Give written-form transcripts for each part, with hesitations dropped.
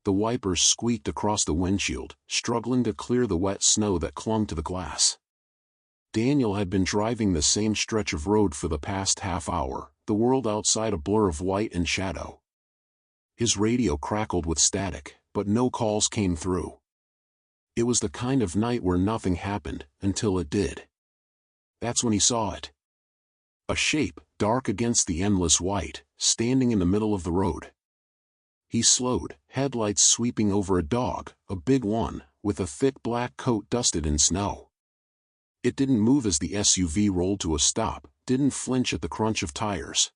The wipers squeaked across the windshield, struggling to clear the wet snow that clung to the glass. Daniel had been driving the same stretch of road for the past half hour, the world outside a blur of white and shadow. His radio crackled with static, but no calls came through. It was the kind of night where nothing happened, until it did. That's when he saw it. A shape, dark against the endless white, standing in the middle of the road. He slowed, headlights sweeping over a dog, a big one, with a thick black coat dusted in snow. It didn't move as the SUV rolled to a stop, didn't flinch at the crunch of tires.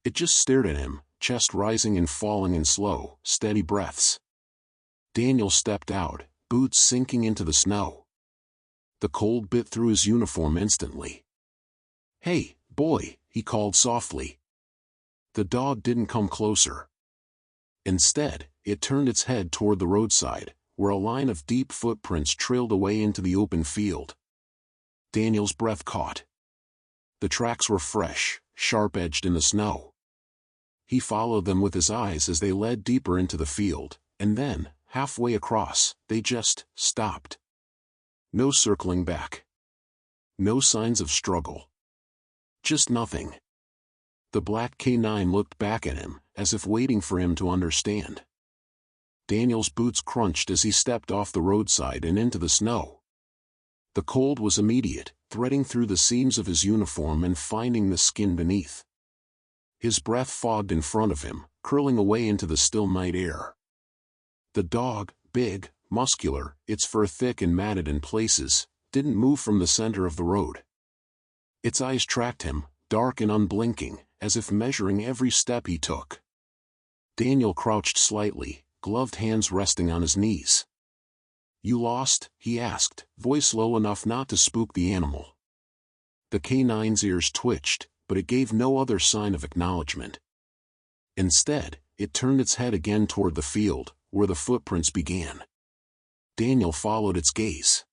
It just stared at him, chest rising and falling in slow, steady breaths. Daniel stepped out, boots sinking into the snow. The cold bit through his uniform instantly. "Hey, boy," he called softly. The dog didn't come closer. Instead, it turned its head toward the roadside, where a line of deep footprints trailed away into the open field. Daniel's breath caught. The tracks were fresh, sharp-edged in the snow. He followed them with his eyes as they led deeper into the field, and then, halfway across, they just stopped. No circling back. No signs of struggle. Just nothing. The black K9 looked back at him, as if waiting for him to understand. Daniel's boots crunched as he stepped off the roadside and into the snow. The cold was immediate, threading through the seams of his uniform and finding the skin beneath. His breath fogged in front of him, curling away into the still night air. The dog, big, muscular, its fur thick and matted in places, didn't move from the center of the road. Its eyes tracked him, dark and unblinking, as if measuring every step he took. Daniel crouched slightly, gloved hands resting on his knees. "You lost?" he asked, voice low enough not to spook the animal. The K9's ears twitched, but it gave no other sign of acknowledgement. Instead, it turned its head again toward the field, where the footprints began. Daniel followed its gaze.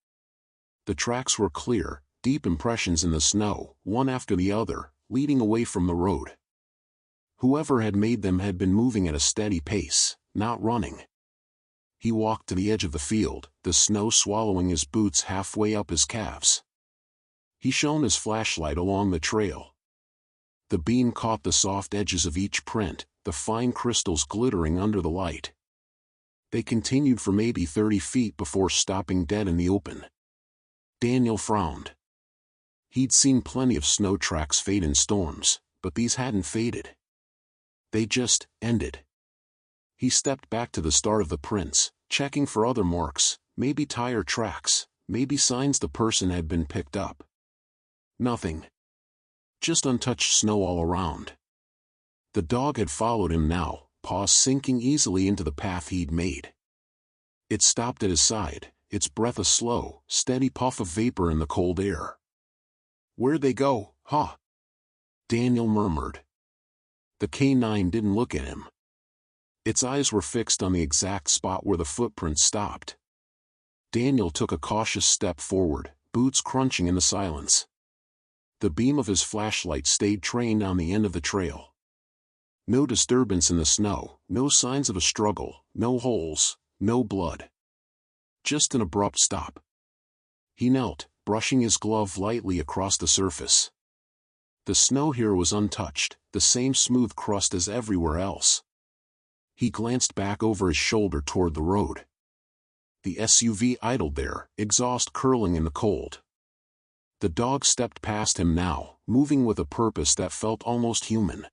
The tracks were clear, deep impressions in the snow, one after the other, leading away from the road. Whoever had made them had been moving at a steady pace, not running. He walked to the edge of the field, the snow swallowing his boots halfway up his calves. He shone his flashlight along the trail. The beam caught the soft edges of each print, the fine crystals glittering under the light. They continued for maybe 30 feet before stopping dead in the open. Daniel frowned. He'd seen plenty of snow tracks fade in storms, but these hadn't faded. They just ended. He stepped back to the start of the prints, checking for other marks, maybe tire tracks, maybe signs the person had been picked up. Nothing. Just untouched snow all around. The dog had followed him now, paws sinking easily into the path he'd made. It stopped at his side, its breath a slow, steady puff of vapor in the cold air. "Where'd they go, huh?" Daniel murmured. The K9 didn't look at him. Its eyes were fixed on the exact spot where the footprints stopped. Daniel took a cautious step forward, boots crunching in the silence. The beam of his flashlight stayed trained on the end of the trail. No disturbance in the snow, no signs of a struggle, no holes, no blood. Just an abrupt stop. He knelt, brushing his glove lightly across the surface. The snow here was untouched, the same smooth crust as everywhere else. He glanced back over his shoulder toward the road. The SUV idled there, exhaust curling in the cold. The dog stepped past him now, moving with a purpose that felt almost human.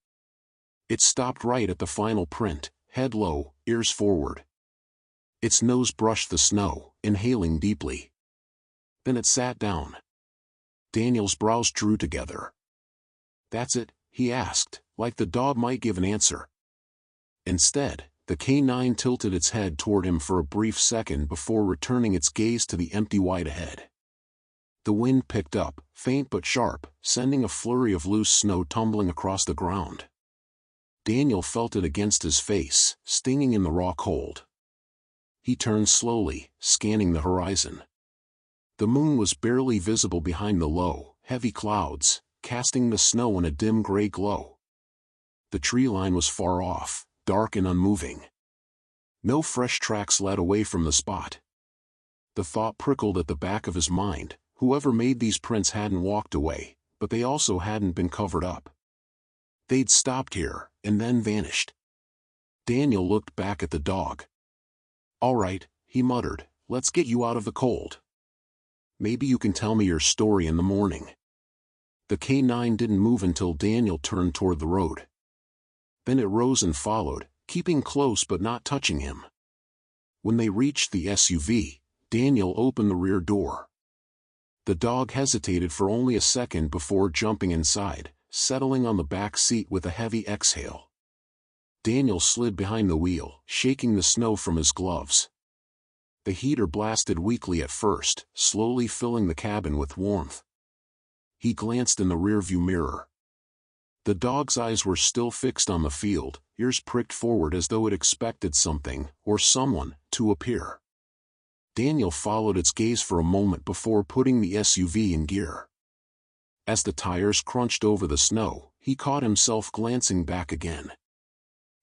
It stopped right at the final print, head low, ears forward. Its nose brushed the snow, inhaling deeply. Then it sat down. Daniel's brows drew together. "That's it?" he asked, like the dog might give an answer. Instead, the K9 tilted its head toward him for a brief second before returning its gaze to the empty white ahead. The wind picked up, faint but sharp, sending a flurry of loose snow tumbling across the ground. Daniel felt it against his face, stinging in the raw cold. He turned slowly, scanning the horizon. The moon was barely visible behind the low, heavy clouds, casting the snow in a dim gray glow. The tree line was far off, dark and unmoving. No fresh tracks led away from the spot. The thought prickled at the back of his mind, whoever made these prints hadn't walked away, but they also hadn't been covered up. They'd stopped here, and then vanished. Daniel looked back at the dog. "All right," he muttered, "let's get you out of the cold. Maybe you can tell me your story in the morning." The K9 didn't move until Daniel turned toward the road. Then it rose and followed, keeping close but not touching him. When they reached the SUV, Daniel opened the rear door. The dog hesitated for only a second before jumping inside, settling on the back seat with a heavy exhale. Daniel slid behind the wheel, shaking the snow from his gloves. The heater blasted weakly at first, slowly filling the cabin with warmth. He glanced in the rearview mirror. The dog's eyes were still fixed on the field, ears pricked forward as though it expected something, or someone, to appear. Daniel followed its gaze for a moment before putting the SUV in gear. As the tires crunched over the snow, he caught himself glancing back again.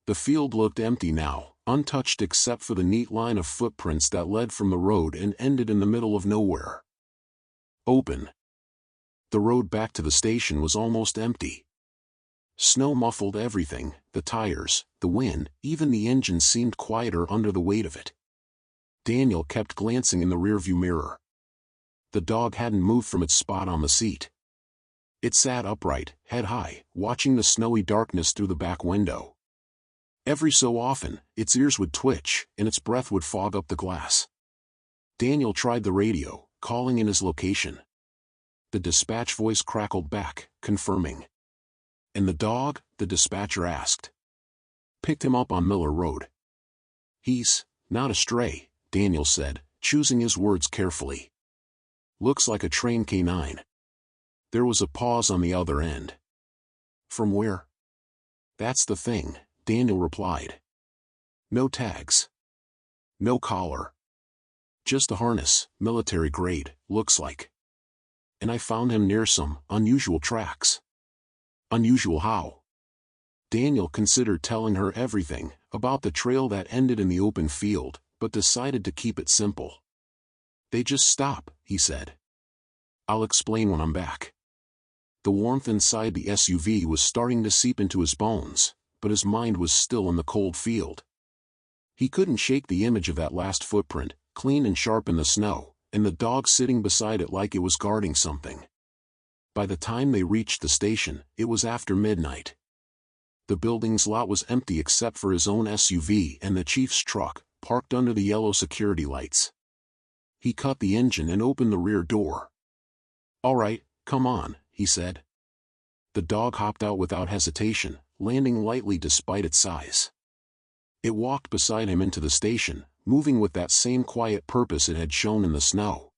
The field looked empty now, untouched except for the neat line of footprints that led from the road and ended in the middle of nowhere. Open. The road back to the station was almost empty. Snow muffled everything, the tires, the wind, even the engine seemed quieter under the weight of it. Daniel kept glancing in the rearview mirror. The dog hadn't moved from its spot on the seat. It sat upright, head high, watching the snowy darkness through the back window. Every so often, its ears would twitch, and its breath would fog up the glass. Daniel tried the radio, calling in his location. The dispatch voice crackled back, confirming. "And the dog?" the dispatcher asked. "Picked him up on Miller Road. He's not a stray," Daniel said, choosing his words carefully. "Looks like a trained K9. There was a pause on the other end. "From where?" "That's the thing," Daniel replied. "No tags. No collar. Just a harness, military grade, looks like. And I found him near some unusual tracks." "Unusual how?" Daniel considered telling her everything about the trail that ended in the open field, but decided to keep it simple. "They just stop," he said. "I'll explain when I'm back." The warmth inside the SUV was starting to seep into his bones, but his mind was still in the cold field. He couldn't shake the image of that last footprint, clean and sharp in the snow, and the dog sitting beside it like it was guarding something. By the time they reached the station, it was after midnight. The building's lot was empty except for his own SUV and the chief's truck, parked under the yellow security lights. He cut the engine and opened the rear door. "All right, come on," he said. The dog hopped out without hesitation, landing lightly despite its size. It walked beside him into the station, moving with that same quiet purpose it had shown in the snow.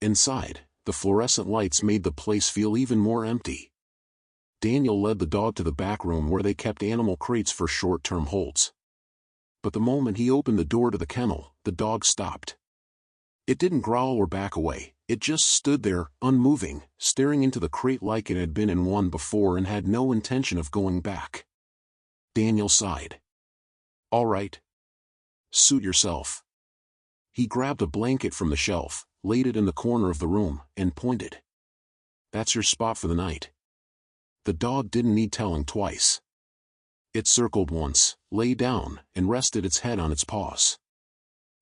Inside, the fluorescent lights made the place feel even more empty. Daniel led the dog to the back room where they kept animal crates for short-term holds. But the moment he opened the door to the kennel, the dog stopped. It didn't growl or back away, it just stood there, unmoving, staring into the crate like it had been in one before and had no intention of going back. Daniel sighed. "All right. Suit yourself." He grabbed a blanket from the shelf, laid it in the corner of the room, and pointed. "That's your spot for the night." The dog didn't need telling twice. It circled once, lay down, and rested its head on its paws.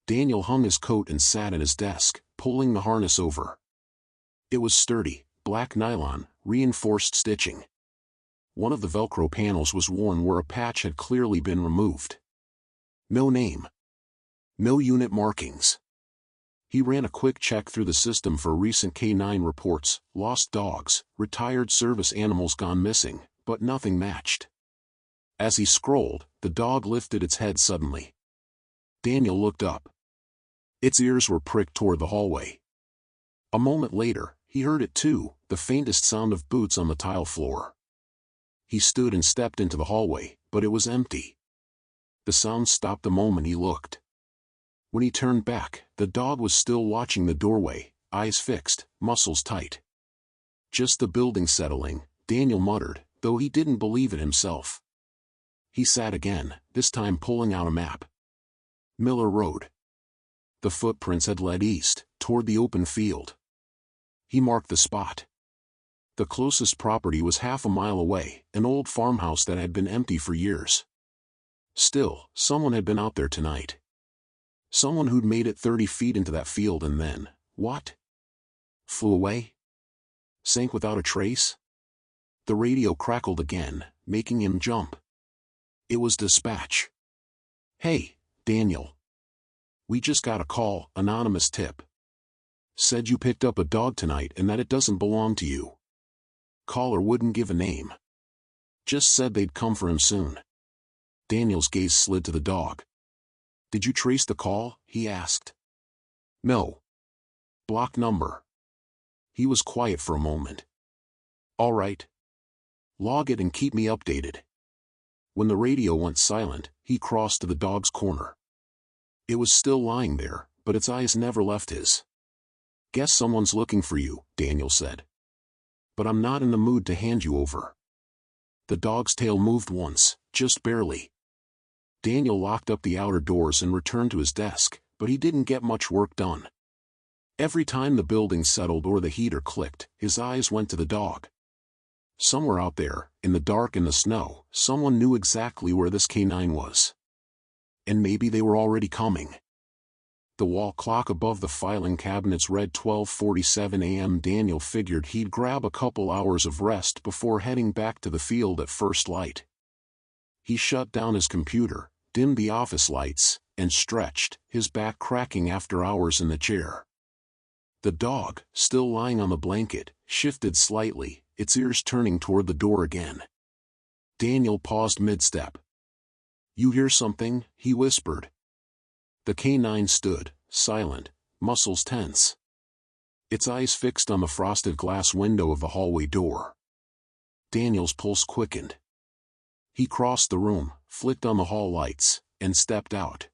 Daniel hung his coat and sat at his desk, pulling the harness over. It was sturdy, black nylon, reinforced stitching. One of the Velcro panels was worn where a patch had clearly been removed. No name. No unit markings. He ran a quick check through the system for recent K9 reports, lost dogs, retired service animals gone missing, but nothing matched. As he scrolled, the dog lifted its head suddenly. Daniel looked up. Its ears were pricked toward the hallway. A moment later, he heard it too, the faintest sound of boots on the tile floor. He stood and stepped into the hallway, but it was empty. The sound stopped the moment he looked. When he turned back, the dog was still watching the doorway, eyes fixed, muscles tight. "Just the building settling," Daniel muttered, though he didn't believe it himself. He sat again, this time pulling out a map. Miller Road. The footprints had led east, toward the open field. He marked the spot. The closest property was half a mile away, an old farmhouse that had been empty for years. Still, someone had been out there tonight. Someone who'd made it 30 feet into that field and then, what? Flew away? Sank without a trace? The radio crackled again, making him jump. It was dispatch. "Hey, Daniel. We just got a call, anonymous tip. Said you picked up a dog tonight and that it doesn't belong to you. Caller wouldn't give a name. Just said they'd come for him soon." Daniel's gaze slid to the dog. "Did you trace the call?" he asked. "No. Block number." He was quiet for a moment. "All right. Log it and keep me updated." When the radio went silent, he crossed to the dog's corner. It was still lying there, but its eyes never left his. "Guess someone's looking for you," Daniel said. "But I'm not in the mood to hand you over." The dog's tail moved once, just barely. Daniel locked up the outer doors and returned to his desk, but he didn't get much work done. Every time the building settled or the heater clicked, his eyes went to the dog. Somewhere out there, in the dark and the snow, someone knew exactly where this canine was. And maybe they were already coming. The wall clock above the filing cabinets read 12:47 a.m. Daniel figured he'd grab a couple hours of rest before heading back to the field at first light. He shut down his computer, dimmed the office lights, and stretched, his back cracking after hours in the chair. The dog, still lying on the blanket, shifted slightly, its ears turning toward the door again. Daniel paused mid-step. "You hear something?" he whispered. The canine stood, silent, muscles tense. Its eyes fixed on the frosted glass window of the hallway door. Daniel's pulse quickened. He crossed the room, flicked on the hall lights, and stepped out.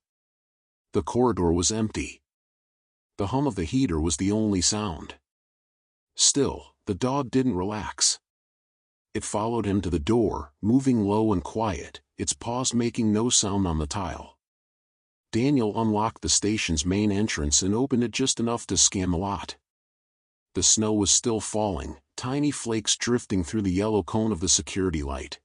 The corridor was empty. The hum of the heater was the only sound. Still, the dog didn't relax. It followed him to the door, moving low and quiet, its paws making no sound on the tile. Daniel unlocked the station's main entrance and opened it just enough to scan the lot. The snow was still falling, tiny flakes drifting through the yellow cone of the security light.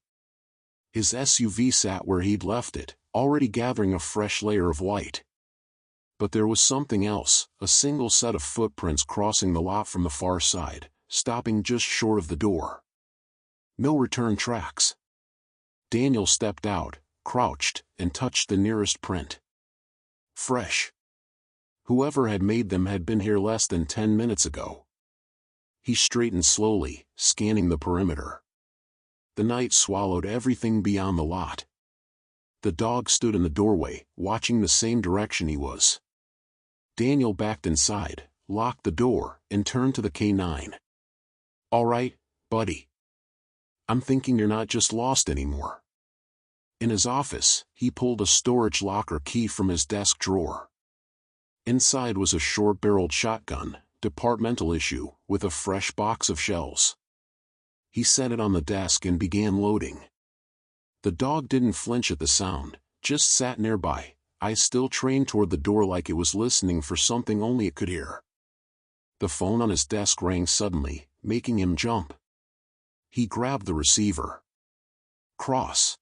His SUV sat where he'd left it, already gathering a fresh layer of white. But there was something else, a single set of footprints crossing the lot from the far side, stopping just short of the door. No return tracks. Daniel stepped out, crouched, and touched the nearest print. Fresh. Whoever had made them had been here less than 10 minutes ago. He straightened slowly, scanning the perimeter. The night swallowed everything beyond the lot. The dog stood in the doorway, watching the same direction he was. Daniel backed inside, locked the door, and turned to the canine. "All right, buddy. I'm thinking you're not just lost anymore." In his office, he pulled a storage locker key from his desk drawer. Inside was a short-barreled shotgun, departmental issue, with a fresh box of shells. He set it on the desk and began loading. The dog didn't flinch at the sound, just sat nearby, eyes still trained toward the door like it was listening for something only it could hear. The phone on his desk rang suddenly, making him jump. He grabbed the receiver. Cross.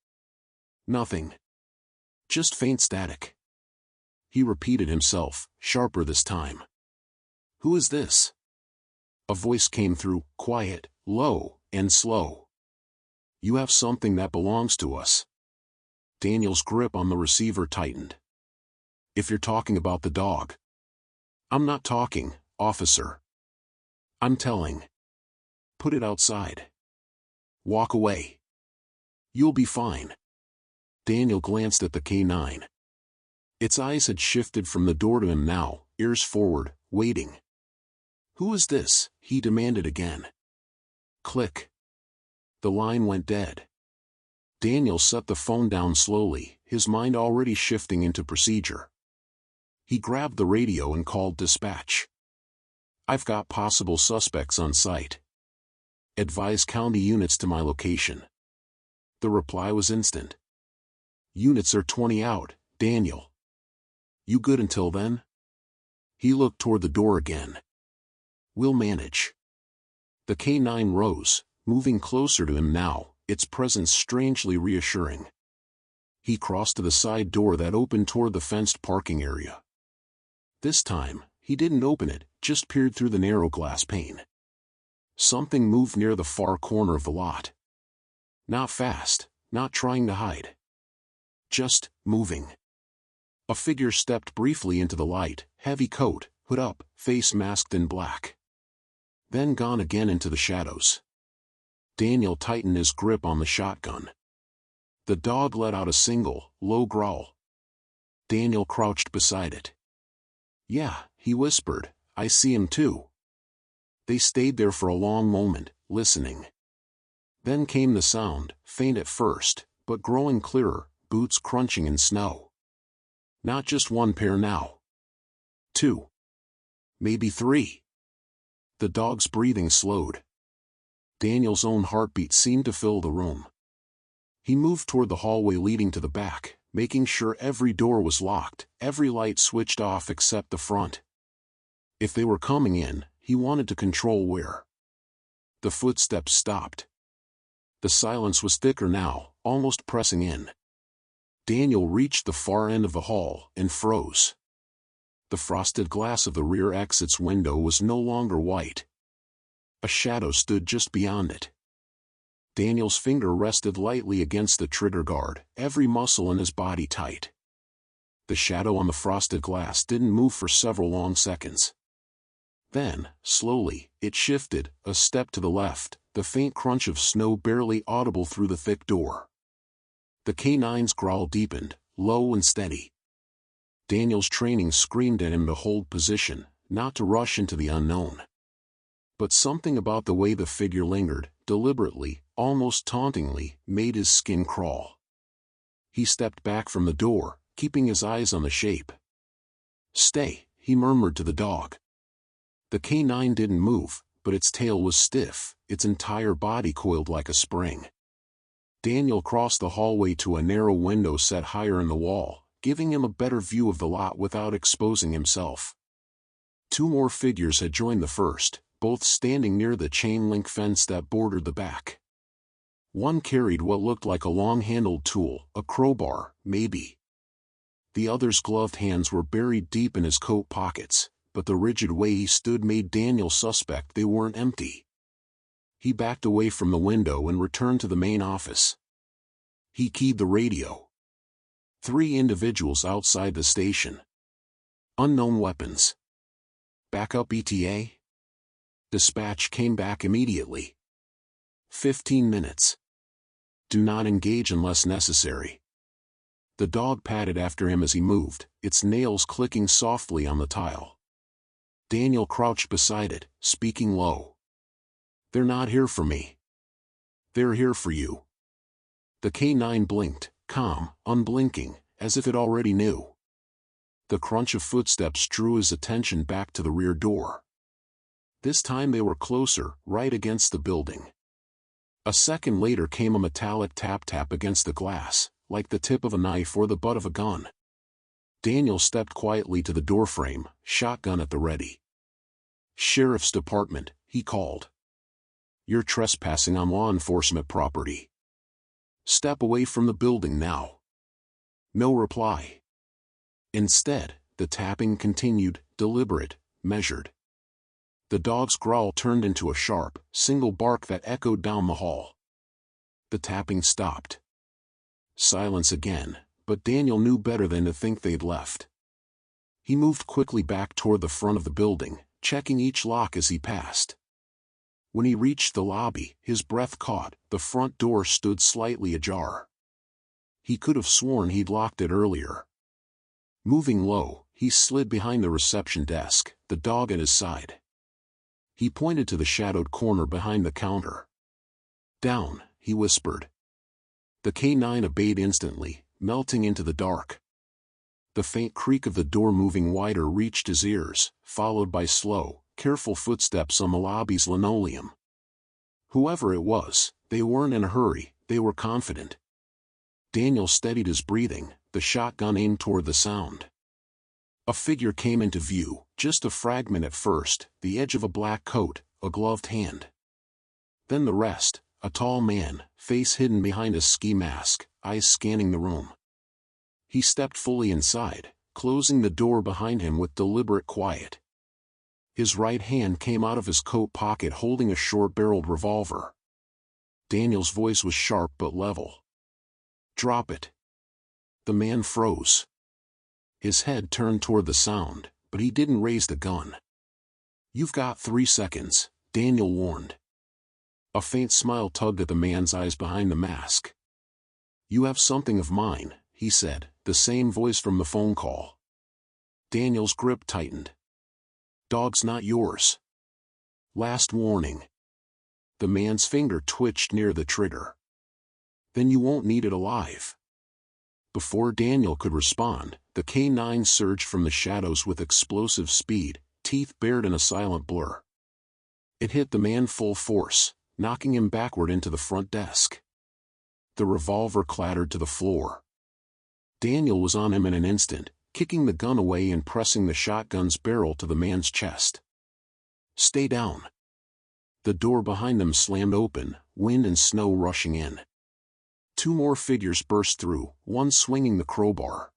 Nothing. Just faint static. He repeated himself, sharper this time. "Who is this?" A voice came through, quiet, low, and slow. "You have something that belongs to us." Daniel's grip on the receiver tightened. "If you're talking about the dog." "I'm not talking, officer. I'm telling." "Put it outside. Walk away. You'll be fine." Daniel glanced at the canine. Its eyes had shifted from the door to him now, ears forward, waiting. "Who is this?" he demanded again. Click. The line went dead. Daniel set the phone down slowly, his mind already shifting into procedure. He grabbed the radio and called dispatch. "I've got possible suspects on site. Advise county units to my location." The reply was instant. "Units are 20 out, Daniel." You good until then? He looked toward the door again. We'll manage. The canine rose, moving closer to him now, its presence strangely reassuring. He crossed to the side door that opened toward the fenced parking area. This time, he didn't open it, just peered through the narrow glass pane. Something moved near the far corner of the lot. Not fast, not trying to hide. Just moving. A figure stepped briefly into the light, heavy coat, hood up, face masked in black. Then gone again into the shadows. Daniel tightened his grip on the shotgun. The dog let out a single, low growl. Daniel crouched beside it. Yeah, he whispered, I see him too. They stayed there for a long moment, listening. Then came the sound, faint at first, but growing clearer, boots crunching in snow. Not just one pair now. 2. Maybe 3. The dog's breathing slowed. Daniel's own heartbeat seemed to fill the room. He moved toward the hallway leading to the back, making sure every door was locked, every light switched off except the front. If they were coming in, he wanted to control where. The footsteps stopped. The silence was thicker now, almost pressing in. Daniel reached the far end of the hall and froze. The frosted glass of the rear exit's window was no longer white. A shadow stood just beyond it. Daniel's finger rested lightly against the trigger guard, every muscle in his body tight. The shadow on the frosted glass didn't move for several long seconds. Then, slowly, it shifted, a step to the left, the faint crunch of snow barely audible through the thick door. The canine's growl deepened, low and steady. Daniel's training screamed at him to hold position, not to rush into the unknown. But something about the way the figure lingered, deliberately, almost tauntingly, made his skin crawl. He stepped back from the door, keeping his eyes on the shape. Stay, he murmured to the dog. The canine didn't move, but its tail was stiff, its entire body coiled like a spring. Daniel crossed the hallway to a narrow window set higher in the wall, giving him a better view of the lot without exposing himself. 2 more figures had joined the first, both standing near the chain-link fence that bordered the back. One carried what looked like a long-handled tool, a crowbar, maybe. The other's gloved hands were buried deep in his coat pockets, but the rigid way he stood made Daniel suspect they weren't empty. He backed away from the window and returned to the main office. He keyed the radio. 3 individuals outside the station. Unknown weapons. Backup ETA? Dispatch came back immediately. 15 minutes. Do not engage unless necessary. The dog padded after him as he moved, its nails clicking softly on the tile. Daniel crouched beside it, speaking low. They're not here for me. They're here for you. The canine blinked, calm, unblinking, as if it already knew. The crunch of footsteps drew his attention back to the rear door. This time they were closer, right against the building. A second later came a metallic tap-tap against the glass, like the tip of a knife or the butt of a gun. Daniel stepped quietly to the doorframe, shotgun at the ready. Sheriff's Department, he called. You're trespassing on law enforcement property. Step away from the building now. No reply. Instead, the tapping continued, deliberate, measured. The dog's growl turned into a sharp, single bark that echoed down the hall. The tapping stopped. Silence again, but Daniel knew better than to think they'd left. He moved quickly back toward the front of the building, checking each lock as he passed. When he reached the lobby, his breath caught, the front door stood slightly ajar. He could have sworn he'd locked it earlier. Moving low, he slid behind the reception desk, the dog at his side. He pointed to the shadowed corner behind the counter. Down, he whispered. The canine obeyed instantly, melting into the dark. The faint creak of the door moving wider reached his ears, followed by slow, careful footsteps on the lobby's linoleum. Whoever it was, they weren't in a hurry, they were confident. Daniel steadied his breathing, the shotgun aimed toward the sound. A figure came into view, just a fragment at first, the edge of a black coat, a gloved hand. Then the rest, a tall man, face hidden behind a ski mask, eyes scanning the room. He stepped fully inside, closing the door behind him with deliberate quiet. His right hand came out of his coat pocket holding a short-barreled revolver. Daniel's voice was sharp but level. "Drop it." The man froze. His head turned toward the sound, but he didn't raise the gun. "You've got 3 seconds," Daniel warned. A faint smile tugged at the man's eyes behind the mask. "You have something of mine," he said, the same voice from the phone call. Daniel's grip tightened. "Dog's not yours. Last warning." The man's finger twitched near the trigger. "Then you won't need it alive." Before Daniel could respond, the K9 surged from the shadows with explosive speed, teeth bared in a silent blur. It hit the man full force, knocking him backward into the front desk. The revolver clattered to the floor. Daniel was on him in an instant, kicking the gun away and pressing the shotgun's barrel to the man's chest. "Stay down." The door behind them slammed open, wind and snow rushing in. 2 more figures burst through, one swinging the crowbar.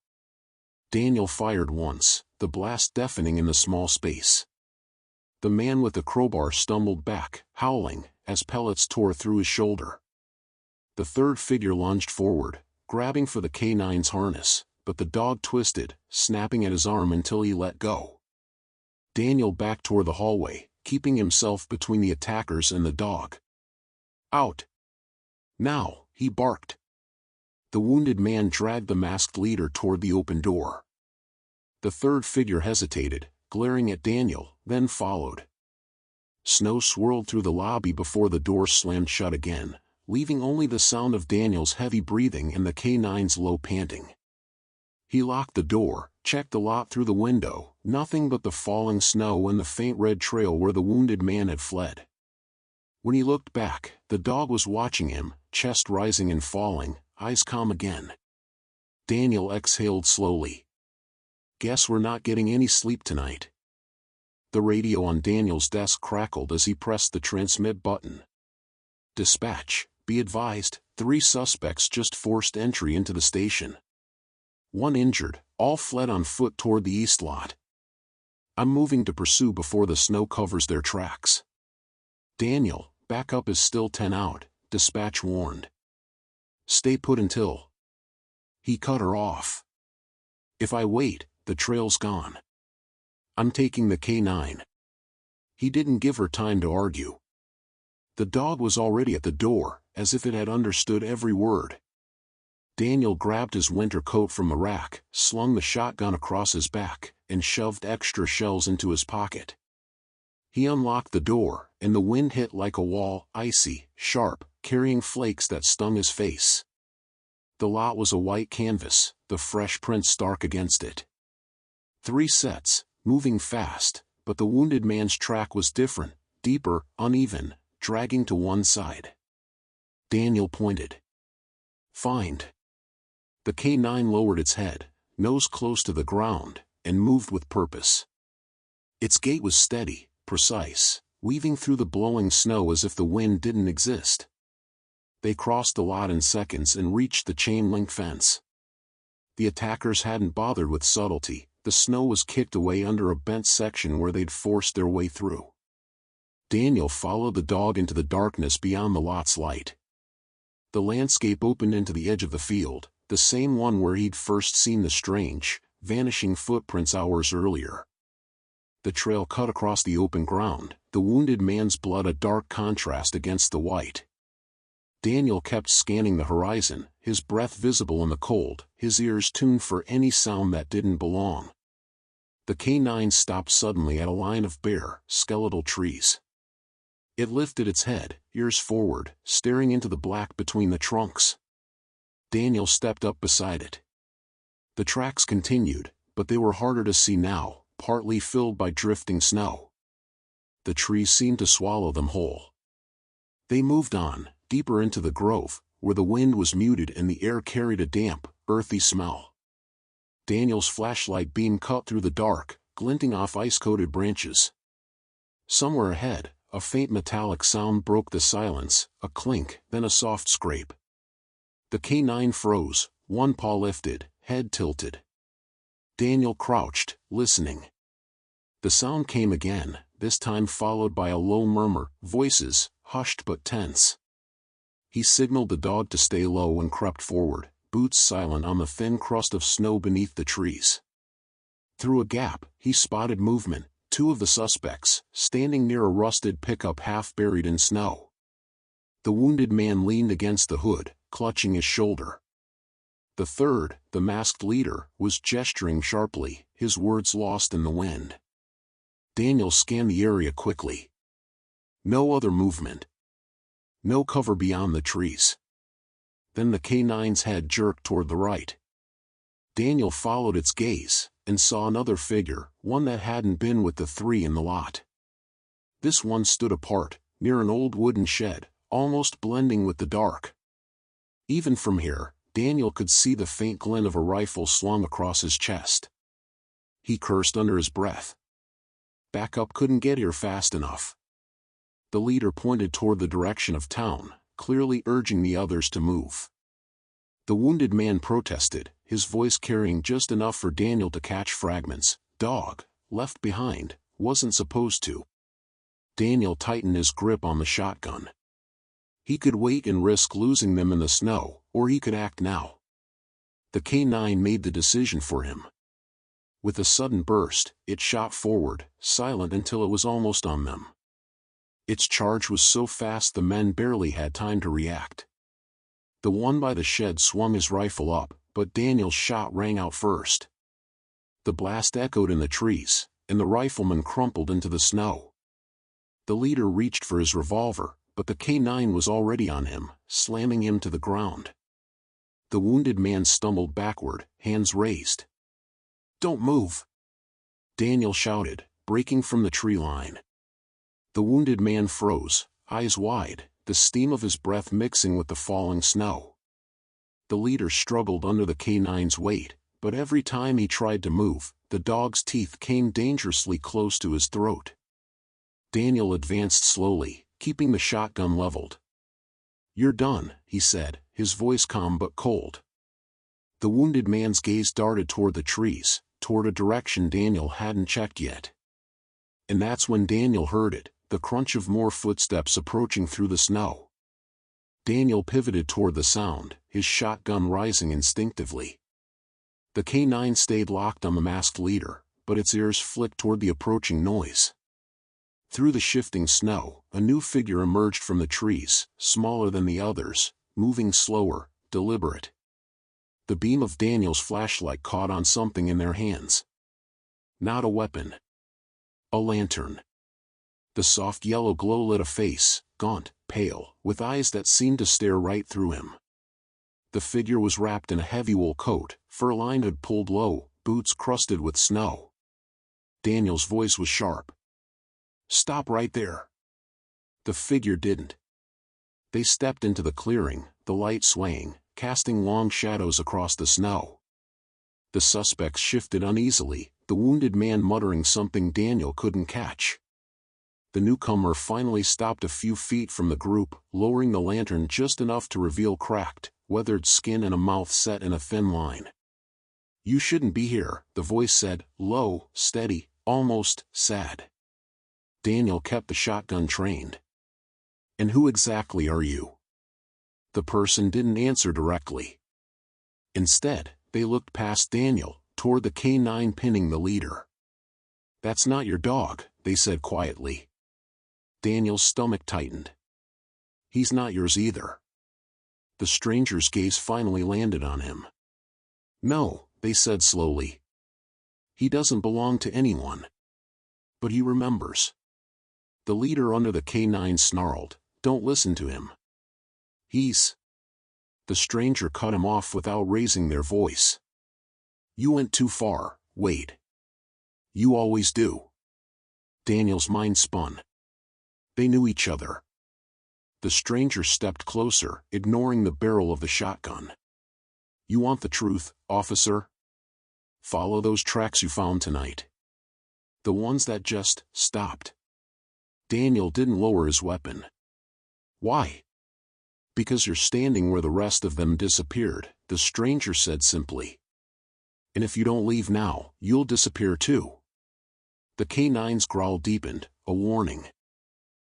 Daniel fired once, the blast deafening in the small space. The man with the crowbar stumbled back, howling, as pellets tore through his shoulder. The third figure lunged forward, grabbing for the K9's harness, but the dog twisted, snapping at his arm until he let go. Daniel backed toward the hallway, keeping himself between the attackers and the dog. "Out! Now!" he barked. The wounded man dragged the masked leader toward the open door. The third figure hesitated, glaring at Daniel, then followed. Snow swirled through the lobby before the door slammed shut again, leaving only the sound of Daniel's heavy breathing and the K9's low panting. He locked the door, checked the lot through the window, nothing but the falling snow and the faint red trail where the wounded man had fled. When he looked back, the dog was watching him, chest rising and falling, eyes calm again. Daniel exhaled slowly. "Guess we're not getting any sleep tonight." The radio on Daniel's desk crackled as he pressed the transmit button. "Dispatch, be advised, 3 suspects just forced entry into the station. 1 injured, all fled on foot toward the east lot. I'm moving to pursue before the snow covers their tracks." "Daniel, backup is still 10 out, dispatch warned. Stay put until..." He cut her off. "If I wait, the trail's gone. I'm taking the K9. He didn't give her time to argue. The dog was already at the door, as if it had understood every word. Daniel grabbed his winter coat from the rack, slung the shotgun across his back, and shoved extra shells into his pocket. He unlocked the door, and the wind hit like a wall, icy, sharp, carrying flakes that stung his face. The lot was a white canvas, the fresh print stark against it. 3 sets, moving fast, but the wounded man's track was different, deeper, uneven, dragging to one side. Daniel pointed. "Find." The K9 lowered its head, nose close to the ground, and moved with purpose. Its gait was steady, precise, weaving through the blowing snow as if the wind didn't exist. They crossed the lot in seconds and reached the chain-link fence. The attackers hadn't bothered with subtlety, the snow was kicked away under a bent section where they'd forced their way through. Daniel followed the dog into the darkness beyond the lot's light. The landscape opened into the edge of the field, the same one where he'd first seen the strange, vanishing footprints hours earlier. The trail cut across the open ground, the wounded man's blood a dark contrast against the white. Daniel kept scanning the horizon, his breath visible in the cold, his ears tuned for any sound that didn't belong. The K9 stopped suddenly at a line of bare, skeletal trees. It lifted its head, ears forward, staring into the black between the trunks. Daniel stepped up beside it. The tracks continued, but they were harder to see now, partly filled by drifting snow. The trees seemed to swallow them whole. They moved on, deeper into the grove, where the wind was muted and the air carried a damp, earthy smell. Daniel's flashlight beam cut through the dark, glinting off ice-coated branches. Somewhere ahead, a faint metallic sound broke the silence, a clink, then a soft scrape. The canine froze, one paw lifted, head tilted. Daniel crouched, listening. The sound came again, this time followed by a low murmur, voices, hushed but tense. He signaled the dog to stay low and crept forward, boots silent on the thin crust of snow beneath the trees. Through a gap, he spotted movement, two of the suspects, standing near a rusted pickup half buried in snow. The wounded man leaned against the hood, clutching his shoulder. The third, the masked leader, was gesturing sharply, his words lost in the wind. Daniel scanned the area quickly. No other movement. No cover beyond the trees. Then the canine's head jerked toward the right. Daniel followed its gaze, and saw another figure, one that hadn't been with the three in the lot. This one stood apart, near an old wooden shed, almost blending with the dark. Even from here, Daniel could see the faint glint of a rifle slung across his chest. He cursed under his breath. Backup couldn't get here fast enough. The leader pointed toward the direction of town, clearly urging the others to move. The wounded man protested, his voice carrying just enough for Daniel to catch fragments. Dog, left behind, wasn't supposed to. Daniel tightened his grip on the shotgun. He could wait and risk losing them in the snow, or he could act now. The K9 made the decision for him. With a sudden burst, it shot forward, silent until it was almost on them. Its charge was so fast the men barely had time to react. The one by the shed swung his rifle up, but Daniel's shot rang out first. The blast echoed in the trees, and the rifleman crumpled into the snow. The leader reached for his revolver, but the K9 was already on him, slamming him to the ground. The wounded man stumbled backward, hands raised. "Don't move!" Daniel shouted, breaking from the tree line. The wounded man froze, eyes wide, the steam of his breath mixing with the falling snow. The leader struggled under the K9's weight, but every time he tried to move, the dog's teeth came dangerously close to his throat. Daniel advanced slowly, keeping the shotgun leveled. "You're done," he said, his voice calm but cold. The wounded man's gaze darted toward the trees, toward a direction Daniel hadn't checked yet. And that's when Daniel heard it, the crunch of more footsteps approaching through the snow. Daniel pivoted toward the sound, his shotgun rising instinctively. The K9 stayed locked on the masked leader, but its ears flicked toward the approaching noise. Through the shifting snow, a new figure emerged from the trees, smaller than the others, moving slower, deliberate. The beam of Daniel's flashlight caught on something in their hands. Not a weapon. A lantern. The soft yellow glow lit a face, gaunt, pale, with eyes that seemed to stare right through him. The figure was wrapped in a heavy wool coat, fur-lined hood pulled low, boots crusted with snow. Daniel's voice was sharp. "Stop right there." The figure didn't. They stepped into the clearing, the light swaying, casting long shadows across the snow. The suspects shifted uneasily, the wounded man muttering something Daniel couldn't catch. The newcomer finally stopped a few feet from the group, lowering the lantern just enough to reveal cracked, weathered skin and a mouth set in a thin line. "You shouldn't be here," the voice said, low, steady, almost sad. Daniel kept the shotgun trained. "And who exactly are you?" The person didn't answer directly. Instead, they looked past Daniel, toward the K9 pinning the leader. "That's not your dog," they said quietly. Daniel's stomach tightened. "He's not yours either." The stranger's gaze finally landed on him. "No," they said slowly. "He doesn't belong to anyone. But he remembers." The leader under the K9 snarled, "Don't listen to him. He's..." The stranger cut him off without raising their voice. "You went too far, Wade. You always do." Daniel's mind spun. They knew each other. The stranger stepped closer, ignoring the barrel of the shotgun. "You want the truth, officer?" Follow those tracks you found tonight. The ones that just stopped. Daniel didn't lower his weapon. Why? Because you're standing where the rest of them disappeared, the stranger said simply. And if you don't leave now, you'll disappear too. The canine's growl deepened, a warning.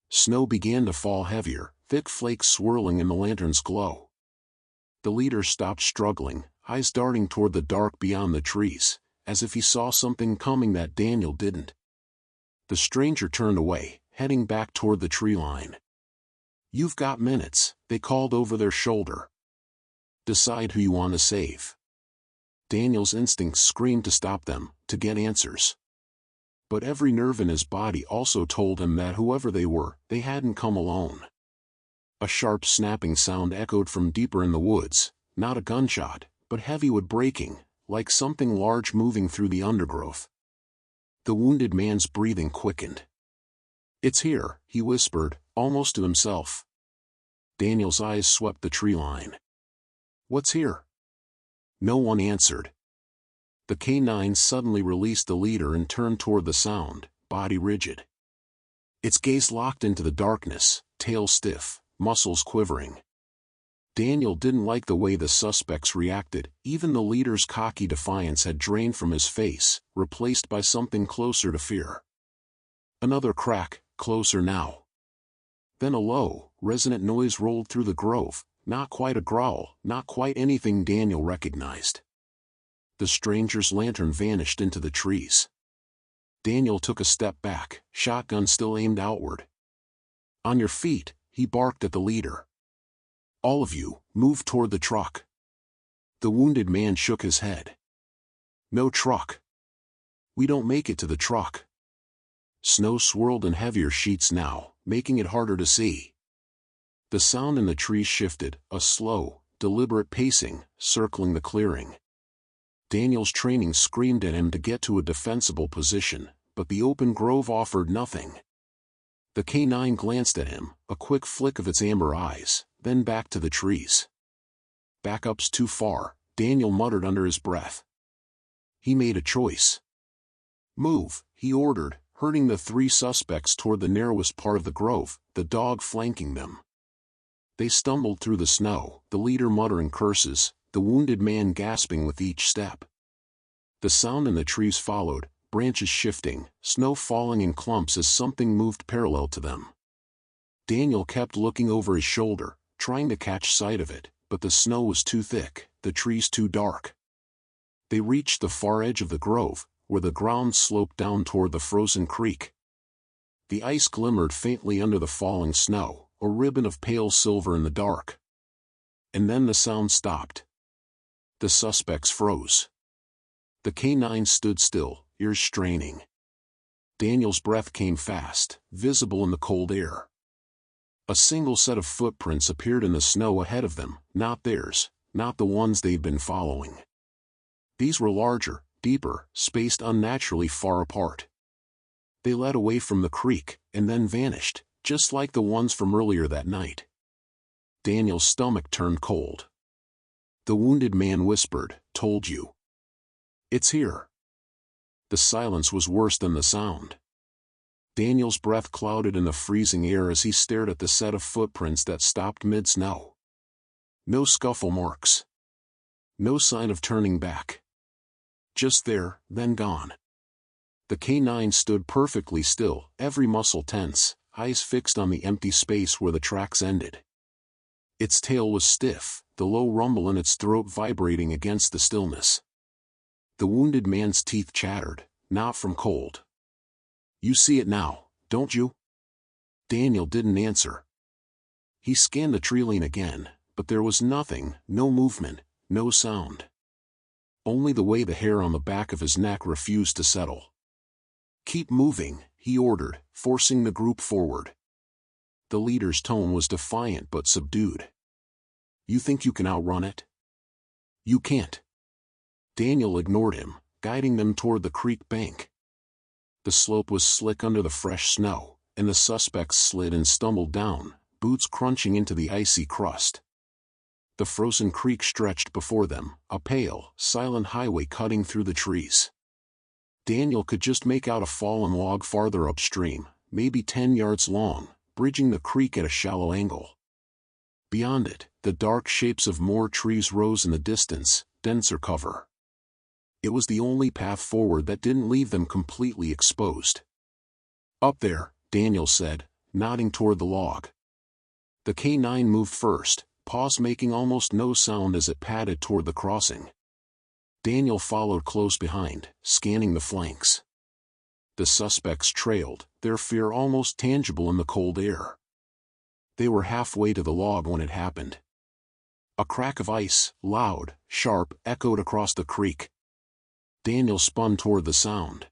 Snow began to fall heavier, thick flakes swirling in the lantern's glow. The leader stopped struggling, eyes darting toward the dark beyond the trees, as if he saw something coming that Daniel didn't. The stranger turned away, heading back toward the tree line. You've got minutes, they called over their shoulder. Decide who you want to save. Daniel's instincts screamed to stop them, to get answers. But every nerve in his body also told him that whoever they were, they hadn't come alone. A sharp snapping sound echoed from deeper in the woods, not a gunshot, but heavy wood breaking, like something large moving through the undergrowth. The wounded man's breathing quickened. It's here, he whispered, almost to himself. Daniel's eyes swept the tree line. What's here? No one answered. The canine suddenly released the leader and turned toward the sound, body rigid. Its gaze locked into the darkness, tail stiff, muscles quivering. Daniel didn't like the way the suspects reacted. Even the leader's cocky defiance had drained from his face, replaced by something closer to fear. Another crack, closer now. Then a low, resonant noise rolled through the grove, not quite a growl, not quite anything Daniel recognized. The stranger's lantern vanished into the trees. Daniel took a step back, shotgun still aimed outward. On your feet, he barked at the leader. All of you, move toward the truck. The wounded man shook his head. No truck. We don't make it to the truck. Snow swirled in heavier sheets now, making it harder to see. The sound in the trees shifted, a slow, deliberate pacing, circling the clearing. Daniel's training screamed at him to get to a defensible position, but the open grove offered nothing. The canine glanced at him, a quick flick of its amber eyes, then back to the trees. Backup's too far, Daniel muttered under his breath. He made a choice. Move, he ordered, herding the three suspects toward the narrowest part of the grove, the dog flanking them. They stumbled through the snow, the leader muttering curses, the wounded man gasping with each step. The sound in the trees followed, branches shifting, snow falling in clumps as something moved parallel to them. Daniel kept looking over his shoulder, trying to catch sight of it, but the snow was too thick, the trees too dark. They reached the far edge of the grove, where the ground sloped down toward the frozen creek. The ice glimmered faintly under the falling snow, a ribbon of pale silver in the dark. And then the sound stopped. The suspects froze. The canine stood still, ears straining. Daniel's breath came fast, visible in the cold air. A single set of footprints appeared in the snow ahead of them, not theirs, not the ones they'd been following. These were larger, deeper, spaced unnaturally far apart. They led away from the creek, and then vanished, just like the ones from earlier that night. Daniel's stomach turned cold. The wounded man whispered, "Told you. It's here." The silence was worse than the sound. Daniel's breath clouded in the freezing air as he stared at the set of footprints that stopped mid-snow. No scuffle marks. No sign of turning back. Just there, then gone. The canine stood perfectly still, every muscle tense, eyes fixed on the empty space where the tracks ended. Its tail was stiff, the low rumble in its throat vibrating against the stillness. The wounded man's teeth chattered, not from cold. "You see it now, don't you?" Daniel didn't answer. He scanned the tree line again, but there was nothing, no movement, no sound. Only the way the hair on the back of his neck refused to settle. "Keep moving," he ordered, forcing the group forward. The leader's tone was defiant but subdued. "You think you can outrun it? You can't." Daniel ignored him, guiding them toward the creek bank. The slope was slick under the fresh snow, and the suspects slid and stumbled down, boots crunching into the icy crust. The frozen creek stretched before them, a pale, silent highway cutting through the trees. Daniel could just make out a fallen log farther upstream, maybe 10 yards long, bridging the creek at a shallow angle. Beyond it, the dark shapes of more trees rose in the distance, denser cover. It was the only path forward that didn't leave them completely exposed. "Up there," Daniel said, nodding toward the log. The K9 moved first, paws making almost no sound as it padded toward the crossing. Daniel followed close behind, scanning the flanks. The suspects trailed, their fear almost tangible in the cold air. They were halfway to the log when it happened. A crack of ice, loud, sharp, echoed across the creek. Daniel spun toward the sound.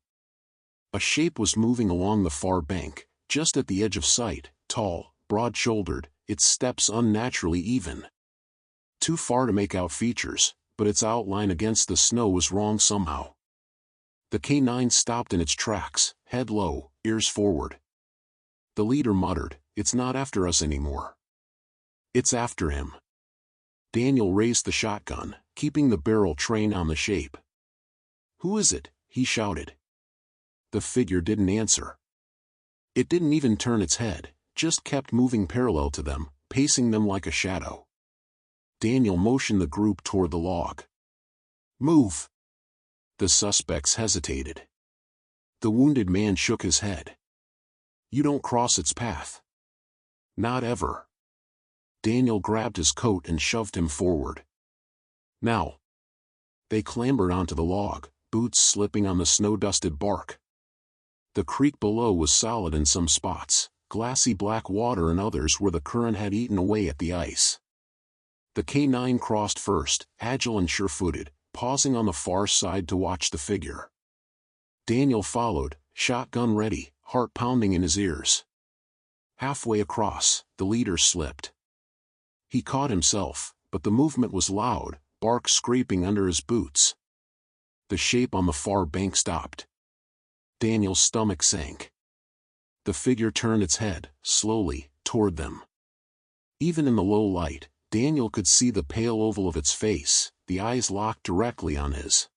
A shape was moving along the far bank, just at the edge of sight, tall, broad-shouldered, its steps unnaturally even. Too far to make out features, but its outline against the snow was wrong somehow. The K9 stopped in its tracks, head low, ears forward. The leader muttered, "It's not after us anymore. It's after him." Daniel raised the shotgun, keeping the barrel trained on the shape. "Who is it?" he shouted. The figure didn't answer. It didn't even turn its head, just kept moving parallel to them, pacing them like a shadow. Daniel motioned the group toward the log. "Move!" The suspects hesitated. The wounded man shook his head. "You don't cross its path. Not ever." Daniel grabbed his coat and shoved him forward. "Now." They clambered onto the log, boots slipping on the snow-dusted bark. The creek below was solid in some spots, glassy black water in others where the current had eaten away at the ice. The K9 crossed first, agile and sure-footed, pausing on the far side to watch the figure. Daniel followed, shotgun ready, heart pounding in his ears. Halfway across, the leader slipped. He caught himself, but the movement was loud, bark scraping under his boots. The shape on the far bank stopped. Daniel's stomach sank. The figure turned its head, slowly, toward them. Even in the low light, Daniel could see the pale oval of its face, the eyes locked directly on his.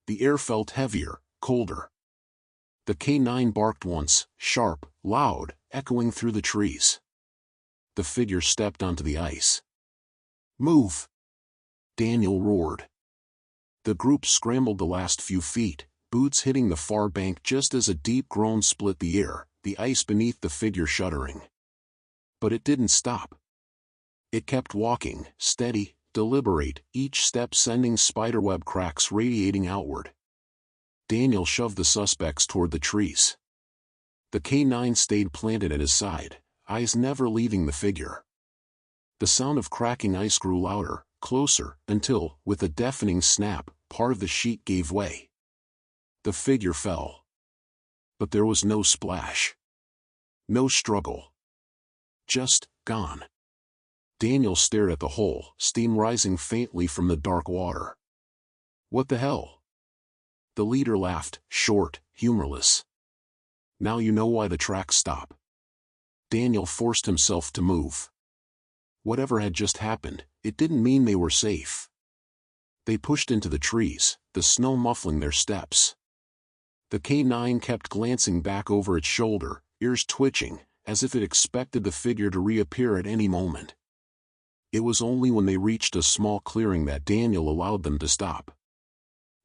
The air felt heavier, colder. The K9 barked once, sharp, loud, echoing through the trees. The figure stepped onto the ice. "Move!" Daniel roared. The group scrambled the last few feet, boots hitting the far bank just as a deep groan split the air, the ice beneath the figure shuddering. But it didn't stop. It kept walking, steady, deliberate, each step sending spiderweb cracks radiating outward. Daniel shoved the suspects toward the trees. The K9 stayed planted at his side, eyes never leaving the figure. The sound of cracking ice grew louder, closer, until, with a deafening snap, part of the sheet gave way. The figure fell. But there was no splash. No struggle. Just, gone. Daniel stared at the hole, steam rising faintly from the dark water. "What the hell?" The leader laughed, short, humorless. "Now you know why the tracks stop." Daniel forced himself to move. Whatever had just happened, it didn't mean they were safe. They pushed into the trees, the snow muffling their steps. The K9 kept glancing back over its shoulder, ears twitching, as if it expected the figure to reappear at any moment. It was only when they reached a small clearing that Daniel allowed them to stop.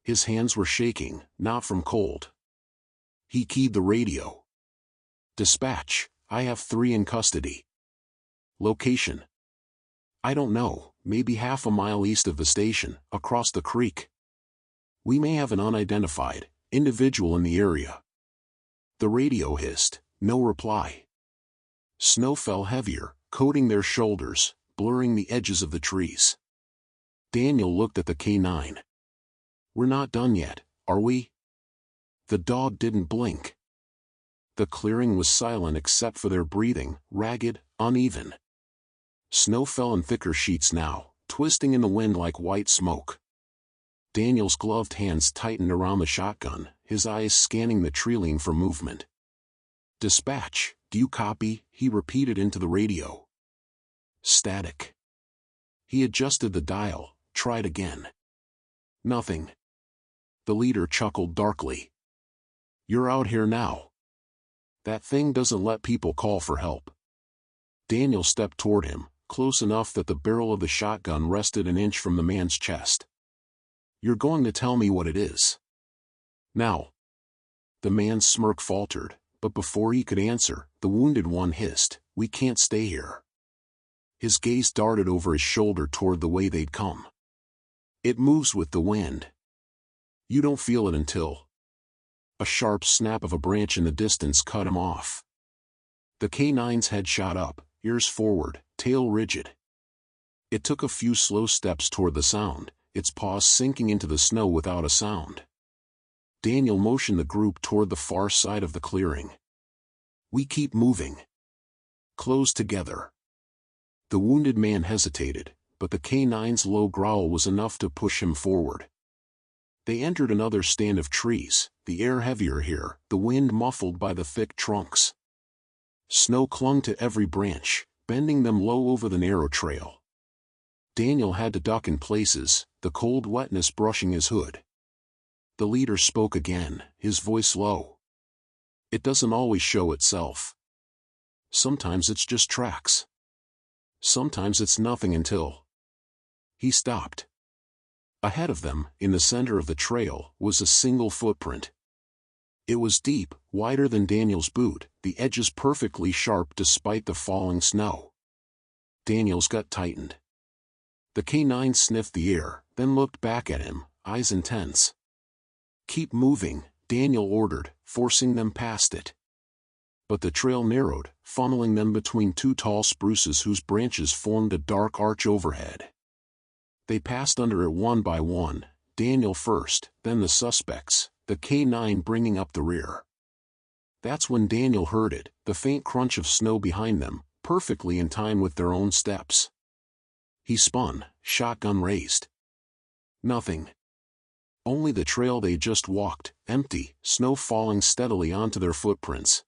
His hands were shaking, not from cold. He keyed the radio. "Dispatch, I have 3 in custody. Location? I don't know, maybe half a mile east of the station, across the creek. We may have an unidentified individual in the area." The radio hissed, no reply. Snow fell heavier, coating their shoulders, blurring the edges of the trees. Daniel looked at the K9. "We're not done yet, are we?" The dog didn't blink. The clearing was silent except for their breathing, ragged, uneven. Snow fell in thicker sheets now, twisting in the wind like white smoke. Daniel's gloved hands tightened around the shotgun, his eyes scanning the tree for movement. "Dispatch, do you copy?" he repeated into the radio. Static. He adjusted the dial, tried again. Nothing. The leader chuckled darkly. You're out here now. That thing doesn't let people call for help. Daniel stepped toward him, close enough that the barrel of the shotgun rested an inch from the man's chest. You're going to tell me what it is. Now. The man's smirk faltered, but before he could answer, the wounded one hissed, We can't stay here. His gaze darted over his shoulder toward the way they'd come. It moves with the wind. You don't feel it until... A sharp snap of a branch in the distance cut him off. The K9's head shot up, ears forward, tail rigid. It took a few slow steps toward the sound, its paws sinking into the snow without a sound. Daniel motioned the group toward the far side of the clearing. We keep moving. Close together. The wounded man hesitated, but the K9's low growl was enough to push him forward. They entered another stand of trees, the air heavier here, the wind muffled by the thick trunks. Snow clung to every branch, bending them low over the narrow trail. Daniel had to duck in places, the cold wetness brushing his hood. The leader spoke again, his voice low. It doesn't always show itself. Sometimes it's just tracks. Sometimes it's nothing until... He stopped. Ahead of them, in the center of the trail, was a single footprint. It was deep, wider than Daniel's boot, the edges perfectly sharp despite the falling snow. Daniel's gut tightened. The K9 sniffed the air, then looked back at him, eyes intense. Keep moving, Daniel ordered, forcing them past it. But the trail narrowed, funneling them between two tall spruces whose branches formed a dark arch overhead. They passed under it one by one, Daniel first, then the suspects, the K9 bringing up the rear. That's when Daniel heard it, the faint crunch of snow behind them, perfectly in time with their own steps. He spun, shotgun raised. Nothing. Only the trail they just walked, empty, snow falling steadily onto their footprints.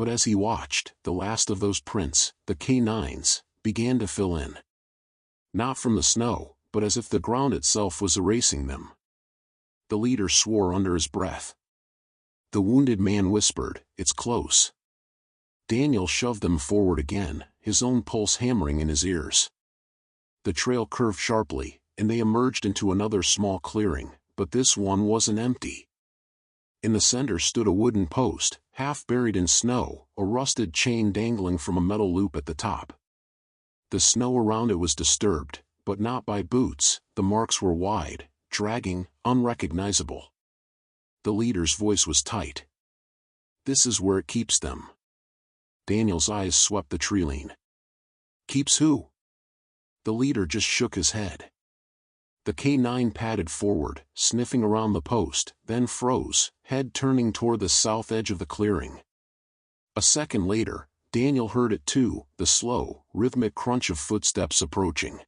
But as he watched, the last of those prints, the K9's, began to fill in. Not from the snow, but as if the ground itself was erasing them. The leader swore under his breath. The wounded man whispered, It's close. Daniel shoved them forward again, his own pulse hammering in his ears. The trail curved sharply, and they emerged into another small clearing, but this one wasn't empty. In the center stood a wooden post, half buried in snow, a rusted chain dangling from a metal loop at the top. The snow around it was disturbed, but not by boots, the marks were wide, dragging, unrecognizable. The leader's voice was tight. This is where it keeps them. Daniel's eyes swept the treeline. Keeps who? The leader just shook his head. The K9 padded forward, sniffing around the post, then froze, head turning toward the south edge of the clearing. A second later, Daniel heard it too, the slow, rhythmic crunch of footsteps approaching.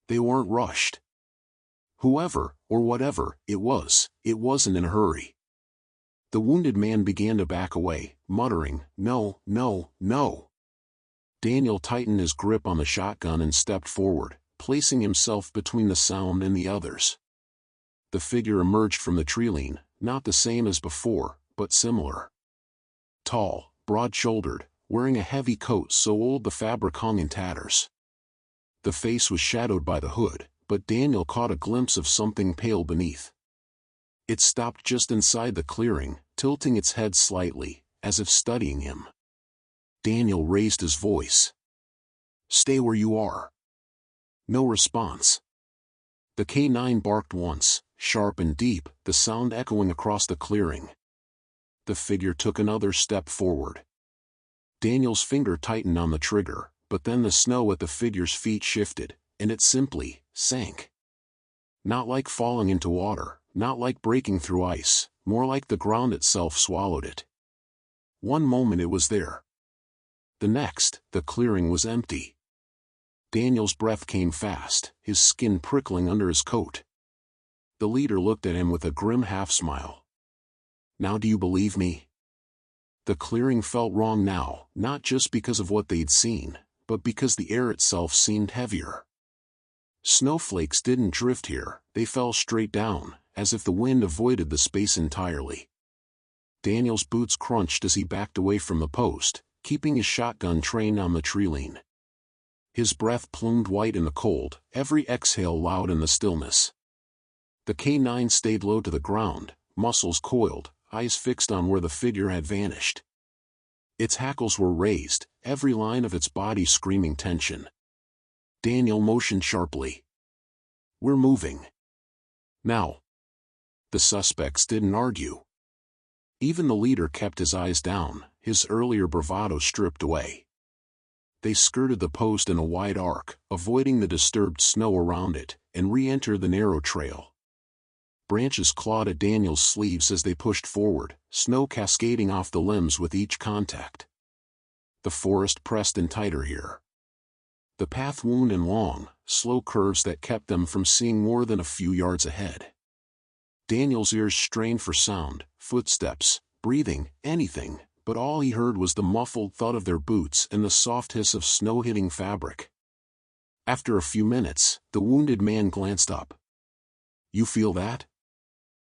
They weren't rushed. Whoever, or whatever, it wasn't in a hurry. The wounded man began to back away, muttering, No, no, no. Daniel tightened his grip on the shotgun and stepped forward, placing himself between the sound and the others. The figure emerged from the treeline, not the same as before, but similar. Tall, broad-shouldered, wearing a heavy coat so old the fabric hung in tatters. The face was shadowed by the hood, but Daniel caught a glimpse of something pale beneath. It stopped just inside the clearing, tilting its head slightly, as if studying him. Daniel raised his voice. Stay where you are. No response. The K9 barked once, sharp and deep, the sound echoing across the clearing. The figure took another step forward. Daniel's finger tightened on the trigger, but then the snow at the figure's feet shifted, and it simply sank. Not like falling into water, not like breaking through ice, more like the ground itself swallowed it. One moment it was there. The next, the clearing was empty. Daniel's breath came fast, his skin prickling under his coat. The leader looked at him with a grim half-smile. Now do you believe me? The clearing felt wrong now, not just because of what they'd seen, but because the air itself seemed heavier. Snowflakes didn't drift here, they fell straight down, as if the wind avoided the space entirely. Daniel's boots crunched as he backed away from the post, keeping his shotgun trained on the treeline. His breath plumed white in the cold, every exhale loud in the stillness. The K9 stayed low to the ground, muscles coiled, eyes fixed on where the figure had vanished. Its hackles were raised, every line of its body screaming tension. Daniel motioned sharply. "We're moving. Now." The suspects didn't argue. Even the leader kept his eyes down, his earlier bravado stripped away. They skirted the post in a wide arc, avoiding the disturbed snow around it, and re-entered the narrow trail. Branches clawed at Daniel's sleeves as they pushed forward, snow cascading off the limbs with each contact. The forest pressed in tighter here. The path wound in long, slow curves that kept them from seeing more than a few yards ahead. Daniel's ears strained for sound, footsteps, breathing, anything, but all he heard was the muffled thud of their boots and the soft hiss of snow hitting fabric. After a few minutes, the wounded man glanced up. "You feel that?"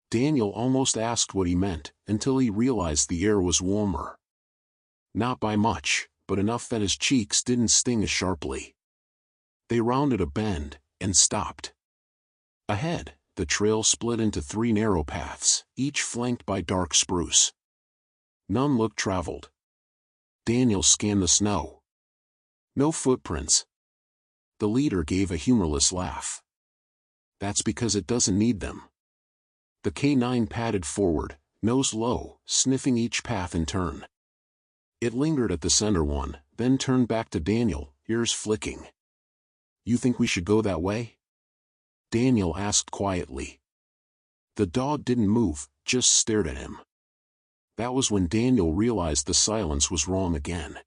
Daniel almost asked what he meant, until he realized the air was warmer. Not by much, but enough that his cheeks didn't sting as sharply. They rounded a bend, and stopped. Ahead, the trail split into 3 narrow paths, each flanked by dark spruce. None looked traveled. Daniel scanned the snow. No footprints. The leader gave a humorless laugh. "That's because it doesn't need them." The K9 padded forward, nose low, sniffing each path in turn. It lingered at the center one, then turned back to Daniel, ears flicking. "You think we should go that way?" Daniel asked quietly. The dog didn't move, just stared at him. That was when Daniel realized the silence was wrong again.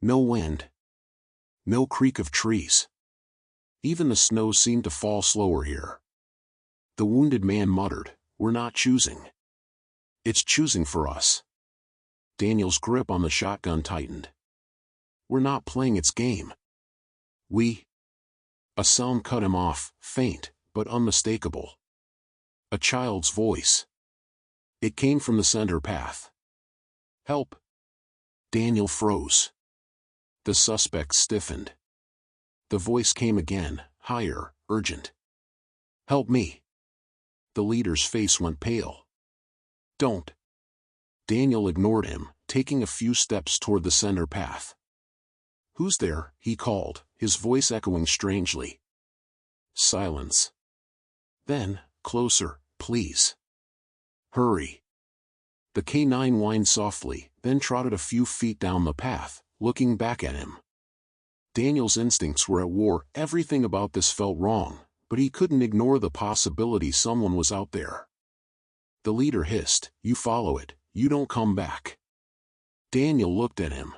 No wind. No creak of trees. Even the snow seemed to fall slower here. The wounded man muttered, "We're not choosing. It's choosing for us." Daniel's grip on the shotgun tightened. "We're not playing its game. We—" A sound cut him off, faint, but unmistakable. A child's voice. It came from the center path. "Help!" Daniel froze. The suspect stiffened. The voice came again, higher, urgent. "Help me!" The leader's face went pale. "Don't!" Daniel ignored him, taking a few steps toward the center path. "Who's there?" he called, his voice echoing strangely. Silence. Then, "Closer, please. Hurry." The K9 whined softly, then trotted a few feet down the path, looking back at him. Daniel's instincts were at war, everything about this felt wrong, but he couldn't ignore the possibility someone was out there. The leader hissed, "You follow it, you don't come back." Daniel looked at him.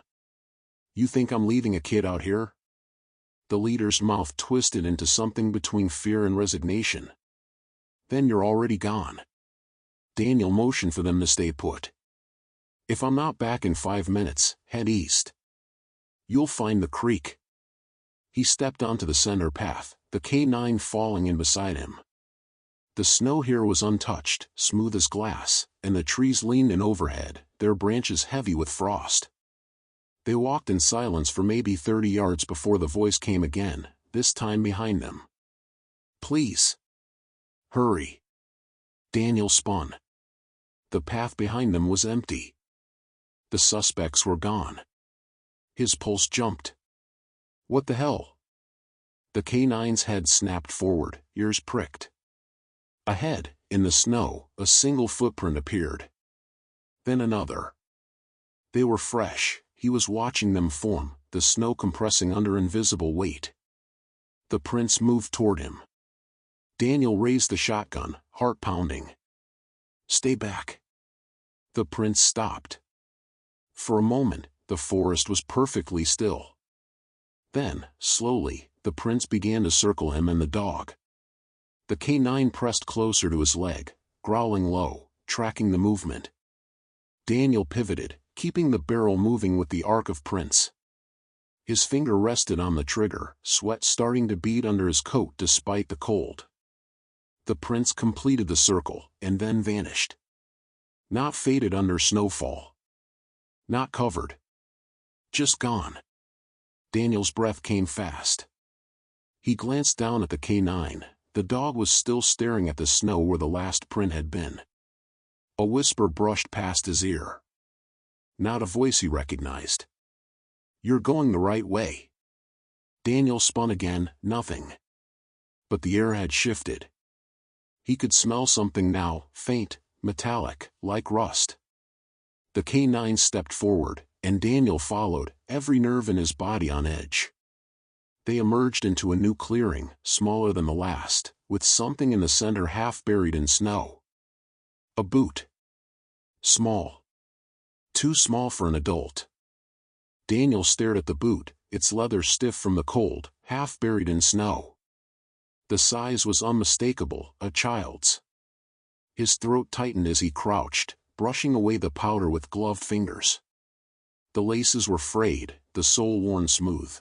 "You think I'm leaving a kid out here?" The leader's mouth twisted into something between fear and resignation. "Then you're already gone." Daniel motioned for them to stay put. "If I'm not back in 5 minutes, head east. You'll find the creek." He stepped onto the center path, the K9 falling in beside him. The snow here was untouched, smooth as glass, and the trees leaned in overhead, their branches heavy with frost. They walked in silence for maybe 30 yards before the voice came again, this time behind them. "Please. Hurry." Daniel spun. The path behind them was empty. The suspects were gone. His pulse jumped. "What the hell?" The K9's head snapped forward, ears pricked. Ahead, in the snow, a single footprint appeared. Then another. They were fresh. He was watching them form, the snow compressing under invisible weight. The prints moved toward him. Daniel raised the shotgun, heart pounding. "Stay back." The prints stopped. For a moment, the forest was perfectly still. Then, slowly, the prints began to circle him and the dog. The K9 pressed closer to his leg, growling low, tracking the movement. Daniel pivoted, keeping the barrel moving with the arc of prints. His finger rested on the trigger, sweat starting to bead under his coat despite the cold. The prince completed the circle, and then vanished. Not faded under snowfall. Not covered. Just gone. Daniel's breath came fast. He glanced down at the canine. The dog was still staring at the snow where the last print had been. A whisper brushed past his ear. Not a voice he recognized. "You're going the right way." Daniel spun again, nothing. But the air had shifted. He could smell something now, faint, metallic, like rust. The canine stepped forward, and Daniel followed, every nerve in his body on edge. They emerged into a new clearing, smaller than the last, with something in the center half buried in snow. A boot. Small. Too small for an adult. Daniel stared at the boot, its leather stiff from the cold, half buried in snow. The size was unmistakable, a child's. His throat tightened as he crouched, brushing away the powder with gloved fingers. The laces were frayed, the sole worn smooth.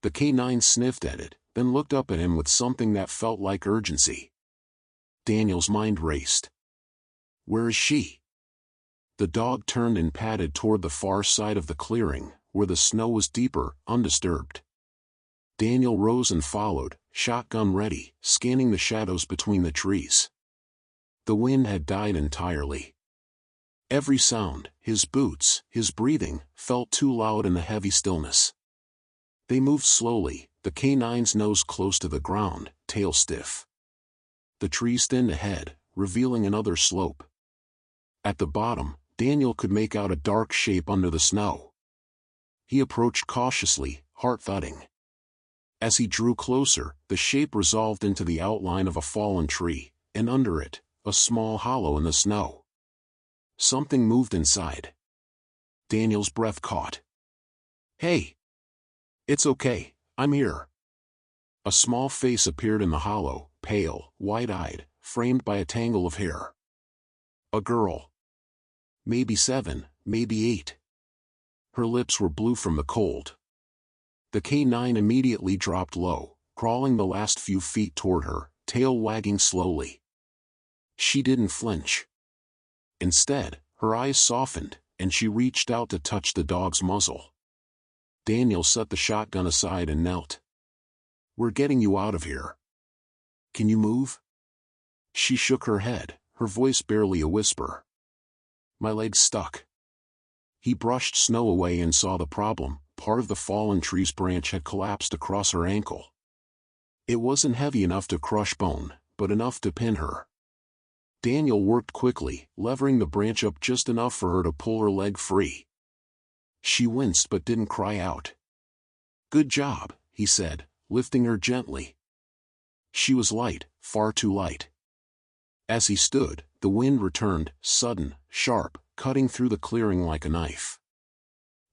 The canine sniffed at it, then looked up at him with something that felt like urgency. Daniel's mind raced. Where is she? The dog turned and padded toward the far side of the clearing, where the snow was deeper, undisturbed. Daniel rose and followed, shotgun ready, scanning the shadows between the trees. The wind had died entirely. Every sound, his boots, his breathing, felt too loud in the heavy stillness. They moved slowly, the canine's nose close to the ground, tail stiff. The trees thinned ahead, revealing another slope. At the bottom, Daniel could make out a dark shape under the snow. He approached cautiously, heart thudding. As he drew closer, the shape resolved into the outline of a fallen tree, and under it, a small hollow in the snow. Something moved inside. Daniel's breath caught. "Hey! It's okay, I'm here." A small face appeared in the hollow, pale, wide-eyed, framed by a tangle of hair. A girl. Maybe 7, maybe 8. Her lips were blue from the cold. The canine immediately dropped low, crawling the last few feet toward her, tail wagging slowly. She didn't flinch. Instead, her eyes softened, and she reached out to touch the dog's muzzle. Daniel set the shotgun aside and knelt. "We're getting you out of here. Can you move?" She shook her head, her voice barely a whisper. "My leg's stuck." He brushed snow away and saw the problem. Part of the fallen tree's branch had collapsed across her ankle. It wasn't heavy enough to crush bone, but enough to pin her. Daniel worked quickly, levering the branch up just enough for her to pull her leg free. She winced but didn't cry out. "Good job," he said, lifting her gently. She was light, far too light. As he stood, the wind returned, sudden, sharp, cutting through the clearing like a knife.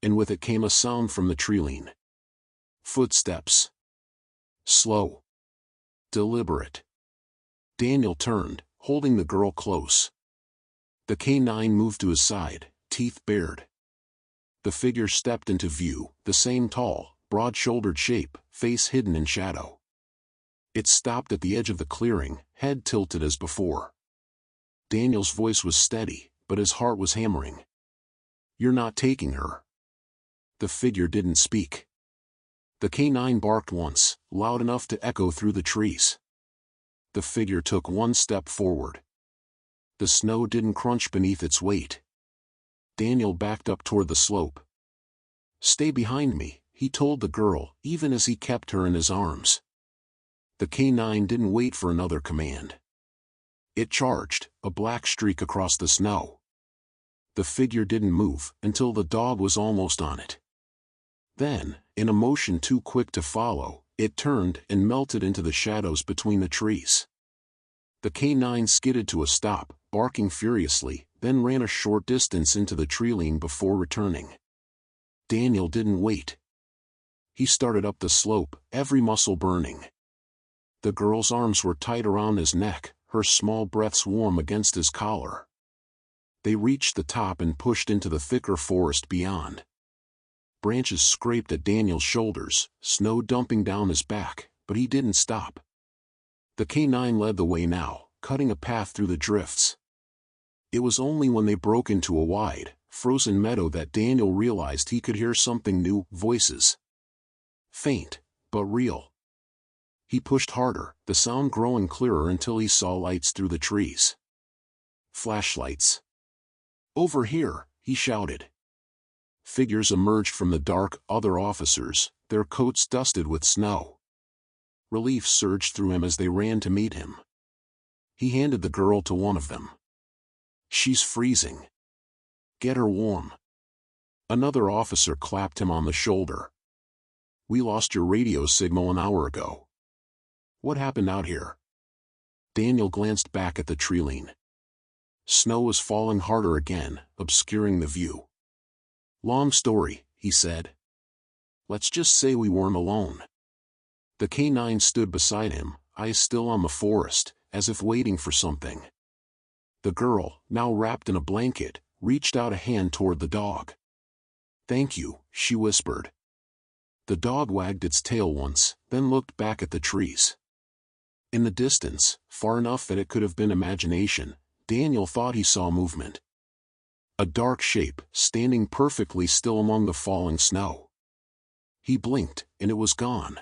And with it came a sound from the treeline. Footsteps. Slow. Deliberate. Daniel turned, holding the girl close. The canine moved to his side, teeth bared. The figure stepped into view, the same tall, broad-shouldered shape, face hidden in shadow. It stopped at the edge of the clearing, head tilted as before. Daniel's voice was steady, but his heart was hammering. "You're not taking her." The figure didn't speak. The canine barked once, loud enough to echo through the trees. The figure took one step forward. The snow didn't crunch beneath its weight. Daniel backed up toward the slope. "Stay behind me," he told the girl, even as he kept her in his arms. The canine didn't wait for another command. It charged, a black streak across the snow. The figure didn't move until the dog was almost on it. Then, in a motion too quick to follow, it turned and melted into the shadows between the trees. The canine skidded to a stop, barking furiously, then ran a short distance into the treeline before returning. Daniel didn't wait. He started up the slope, every muscle burning. The girl's arms were tight around his neck, her small breaths warm against his collar. They reached the top and pushed into the thicker forest beyond. Branches scraped at Daniel's shoulders, snow dumping down his back, but he didn't stop. The canine led the way now, cutting a path through the drifts. It was only when they broke into a wide, frozen meadow that Daniel realized he could hear something new, voices. Faint, but real. He pushed harder, the sound growing clearer until he saw lights through the trees. Flashlights. "Over here," he shouted. Figures emerged from the dark, other officers, their coats dusted with snow. Relief surged through him as they ran to meet him. He handed the girl to one of them. "She's freezing. Get her warm." Another officer clapped him on the shoulder. "We lost your radio signal an hour ago. What happened out here?" Daniel glanced back at the treeline. Snow was falling harder again, obscuring the view. "Long story," he said. "Let's just say we weren't alone." The canine stood beside him, eyes still on the forest, as if waiting for something. The girl, now wrapped in a blanket, reached out a hand toward the dog. "Thank you," she whispered. The dog wagged its tail once, then looked back at the trees. In the distance, far enough that it could have been imagination, Daniel thought he saw movement. A dark shape, standing perfectly still among the falling snow. He blinked, and it was gone.